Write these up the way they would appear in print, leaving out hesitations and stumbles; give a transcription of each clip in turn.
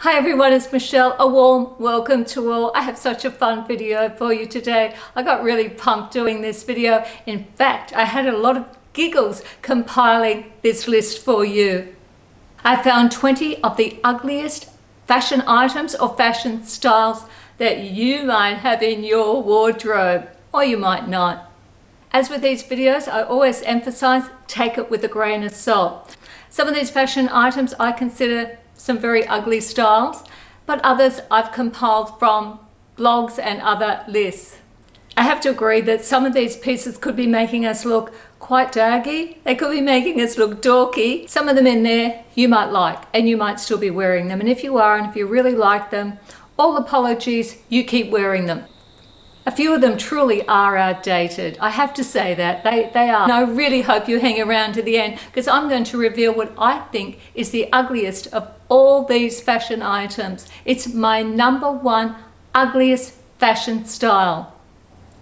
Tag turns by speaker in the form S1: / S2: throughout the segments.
S1: Hi everyone, it's Michelle. A warm welcome to all. I have such a fun video for you today. I got really pumped doing this video. In fact, I had a lot of giggles compiling this list for you. I found 20 of the ugliest fashion items or fashion styles that you might have in your wardrobe, or you might not. As with these videos, I always emphasize, take it with a grain of salt. Some of these fashion items I consider some very ugly styles, but others I've compiled from blogs and other lists. I have to agree that some of these pieces could be making us look quite daggy. They could be making us look dorky. Some of them in there you might like, and you might still be wearing them. And if you are, and if you really like them, all apologies, you keep wearing them. A few of them truly are outdated. I have to say that, they are. And I really hope you hang around to the end, because I'm going to reveal what I think is the ugliest of all these fashion items. It's my number one ugliest fashion style.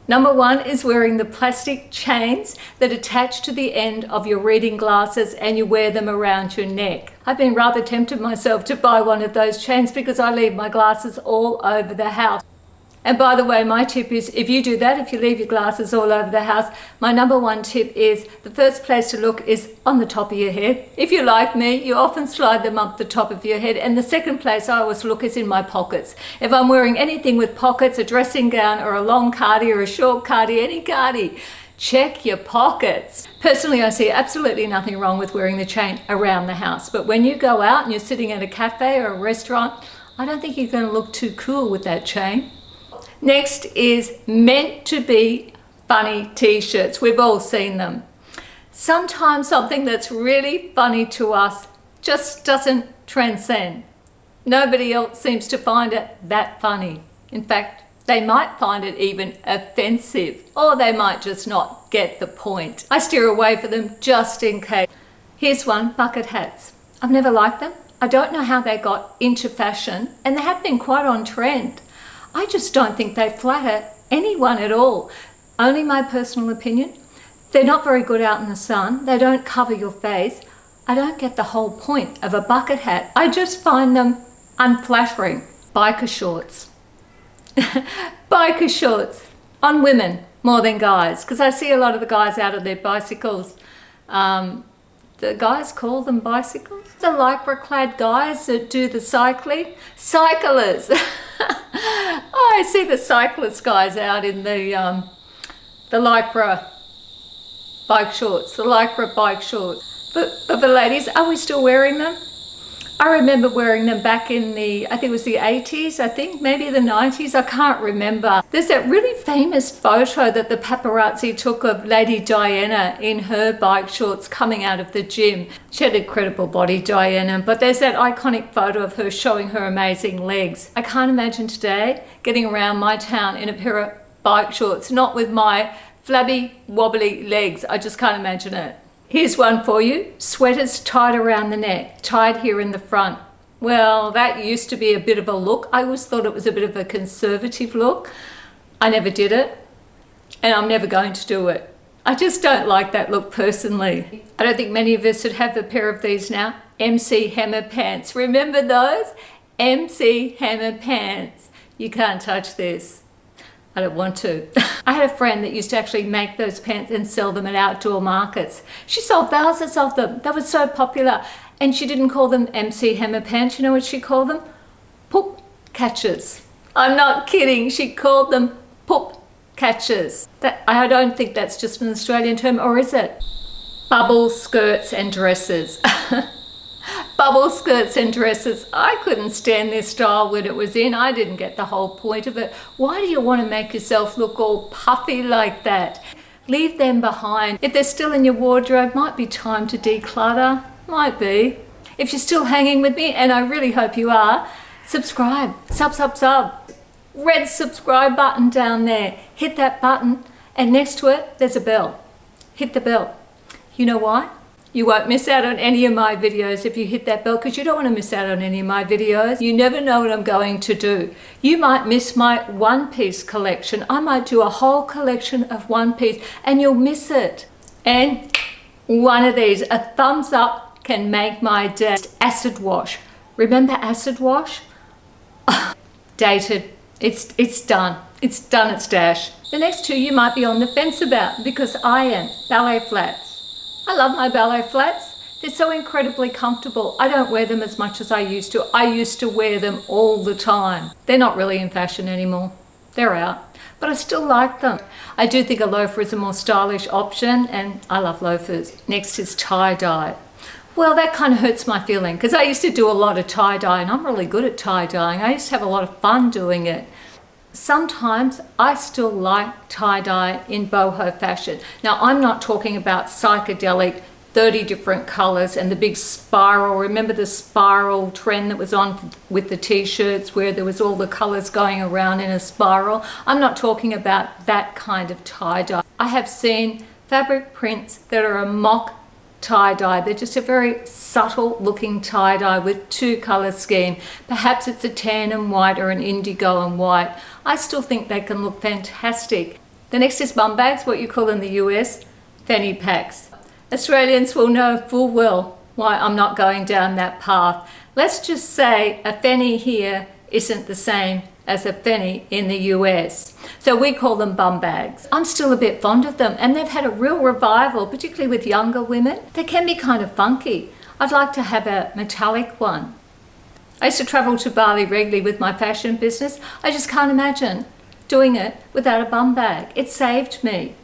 S1: Number one is wearing the plastic chains that attach to the end of your reading glasses and you wear them around your neck. I've been rather tempted myself to buy one of those chains because I leave my glasses all over the house. And by the way, my tip is, if you do that, if you leave your glasses all over the house, my number one tip is the first place to look is on the top of your head. If you're like me, you often slide them up the top of your head. And the second place I always look is in my pockets. If I'm wearing anything with pockets, a dressing gown or a long cardi or a short cardi, any cardi, check your pockets. Personally, I see absolutely nothing wrong with wearing the chain around the house. But when you go out and you're sitting at a cafe or a restaurant, I don't think you're going to look too cool with that chain. Next is meant to be funny t-shirts. We've all seen them. Sometimes something that's really funny to us just doesn't transcend. Nobody else seems to find it that funny. In fact, they might find it even offensive, or they might just not get the point. I steer away from them just in case. Here's one, bucket hats. I've never liked them. I don't know how they got into fashion, and they have been quite on trend. I just don't think they flatter anyone at all. Only my personal opinion. They're not very good out in the sun. They don't cover your face. I don't get the whole point of a bucket hat. I just find them unflattering. Biker shorts. Biker shorts on women more than guys, because I see a lot of the guys out on their bicycles. The guys call them bicycles. The lycra-clad guys that do the cycling. Cyclers. Oh, I see the cyclist guys out in the lycra bike shorts. The lycra bike shorts. But for the ladies, are we still wearing them? I remember wearing them back in the, I think it was the 80s, maybe the 90s, I can't remember. There's that really famous photo that the paparazzi took of Lady Diana in her bike shorts coming out of the gym. She had an incredible body, Diana, but there's that iconic photo of her showing her amazing legs. I can't imagine today getting around my town in a pair of bike shorts, not with my flabby, wobbly legs. I just can't imagine it. Here's one for you. Sweaters tied around the neck, tied here in the front. Well, that used to be a bit of a look. I always thought it was a bit of a conservative look. I never did it, and I'm never going to do it. I just don't like that look personally. I don't think many of us would have a pair of these now. MC Hammer pants. Remember those? MC Hammer pants. You can't touch this. I don't want to. I had a friend that used to actually make those pants and sell them at outdoor markets. She sold thousands of them. They were so popular. And she didn't call them MC Hammer pants. You know what she called them? Poop catchers. I'm not kidding. She called them poop catchers. I don't think that's just an Australian term, or is it? Bubble skirts and dresses. Bubble skirts and dresses. I couldn't stand this style when it was in. I didn't get the whole point of it. Why do you want to make yourself look all puffy like that? Leave them behind. If they're still in your wardrobe, might be time to declutter. Might be. If you're still hanging with me, and I really hope you are, subscribe. Sub. Red subscribe button down there. Hit that button, and next to it, there's a bell. Hit the bell. You know why? You won't miss out on any of my videos if you hit that bell, because you don't want to miss out on any of my videos. You never know what I'm going to do. You might miss my one-piece collection. I might do a whole collection of one piece and you'll miss it. And one of these, a thumbs up can make my day. Acid wash. Remember acid wash? dated. It's done. It's done its dash. The next two you might be on the fence about, because I am. Ballet Flats. I love my ballet flats. They're so incredibly comfortable. I don't wear them as much as I used to. I used to wear them all the time. They're not really in fashion anymore. They're out. But I still like them. I do think a loafer is a more stylish option, and I love loafers. Next is tie-dye. Well, that kind of hurts my feeling, because I used to do a lot of tie-dye, and I'm really good at tie-dyeing. I used to have a lot of fun doing it. Sometimes I still like tie-dye in boho fashion. Now, I'm not talking about psychedelic 30 different colors and the big spiral. Remember the spiral trend that was on with the t-shirts where there was all the colors going around in a spiral? I'm not talking about that kind of tie-dye. I have seen fabric prints that are a mock tie-dye. They're just a very subtle looking tie-dye with two color scheme. Perhaps it's a tan and white or an indigo and white. I still think they can look fantastic. The next is bum bags, what you call in the US, fanny packs. Australians will know full well why I'm not going down that path. Let's just say a fanny here isn't the same as a fanny in the US. So we call them bum bags. I'm still a bit fond of them, and they've had a real revival, particularly with younger women. They can be kind of funky. I'd like to have a metallic one. I used to travel to Bali regularly with my fashion business. I just can't imagine doing it without a bum bag. It saved me.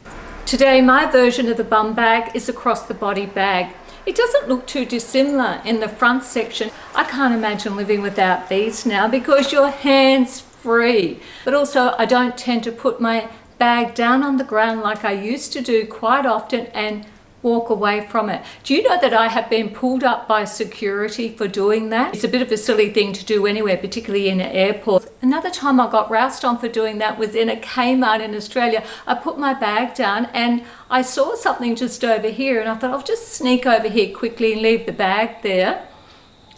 S1: Today, my version of the bum bag is a cross-the-body bag. It doesn't look too dissimilar in the front section. I can't imagine living without these now because you're hands-free. But also, I don't tend to put my bag down on the ground like I used to do quite often and walk away from it. Do you know that I have been pulled up by security for doing that? It's a bit of a silly thing to do anywhere, particularly in an airport. Another time I got roused on for doing that was in a Kmart in Australia. I put my bag down and I saw something just over here, and I thought I'll just sneak over here quickly and leave the bag there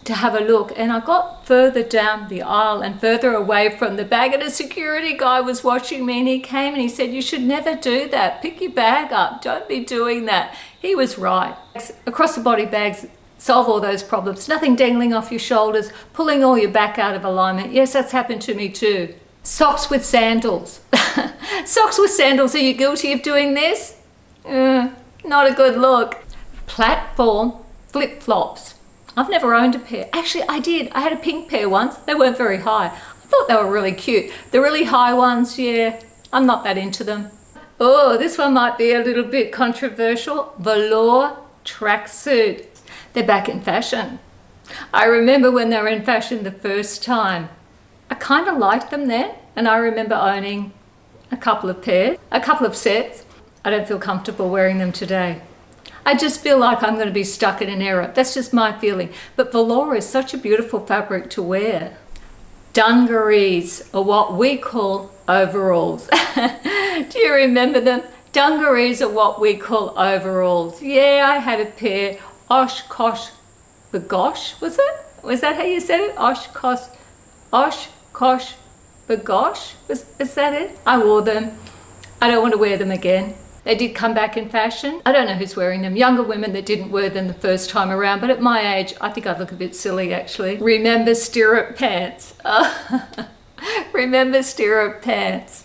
S1: to have a look. And I got further down the aisle and further away from the bag, and a security guy was watching me, and he came and he said, "You should never do that. Pick your bag up. Don't be doing that." He was right. Across the body bags solve all those problems. Nothing dangling off your shoulders, pulling all your back out of alignment. Yes, that's happened to me too. Socks with sandals. Socks with sandals. Are you guilty of doing this? Not a good look. Platform flip-flops. I've never owned a pair. Actually, I did. I had a pink pair once. They weren't very high. I thought they were really cute. The really high ones, yeah, I'm not that into them. Oh, this one might be a little bit controversial. Velour Tracksuit. They're back in fashion. I remember when they were in fashion the first time. I kind of liked them then, and I remember owning a couple of pairs, a couple of sets. I don't feel comfortable wearing them today. I just feel like I'm going to be stuck in an era. That's just my feeling. But velour is such a beautiful fabric to wear. Dungarees are what we call overalls. Do you remember them? Dungarees are what we call overalls. Yeah, I had a pair. Oshkosh bagosh, was it? Was that how you said it? Oshkosh bagosh? Is that it? I wore them. I don't want to wear them again. They did come back in fashion. I don't know who's wearing them. Younger women that didn't wear them the first time around, but at my age, I think I look a bit silly actually. Remember stirrup pants? Remember stirrup pants?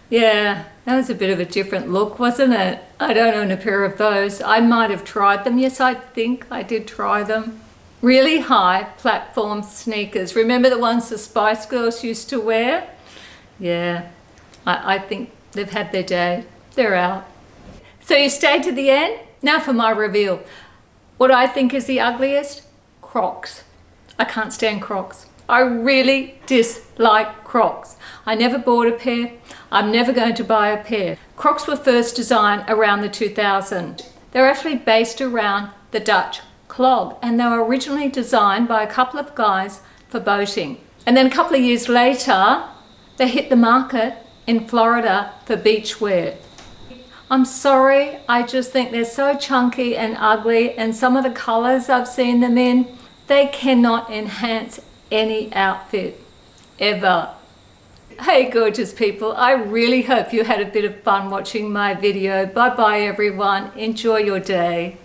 S1: Yeah, that was a bit of a different look, wasn't it? I don't own a pair of those. I might have tried them. Yes, I think I did try them. Really high platform sneakers. Remember the ones the Spice Girls used to wear? Yeah, I think they've had their day. They're out. So you stayed to the end? Now for my reveal. What I think is the ugliest? Crocs. I can't stand Crocs. I really dislike Crocs. I never bought a pair. I'm never going to buy a pair. Crocs were first designed around the 2000s. They're actually based around the Dutch clog, and they were originally designed by a couple of guys for boating. And then a couple of years later, they hit the market in Florida for beachwear. I'm sorry, I just think they're so chunky and ugly, and some of the colors I've seen them in, they cannot enhance any outfit, ever. Hey gorgeous people, I really hope you had a bit of fun watching my video. Bye bye everyone, enjoy your day.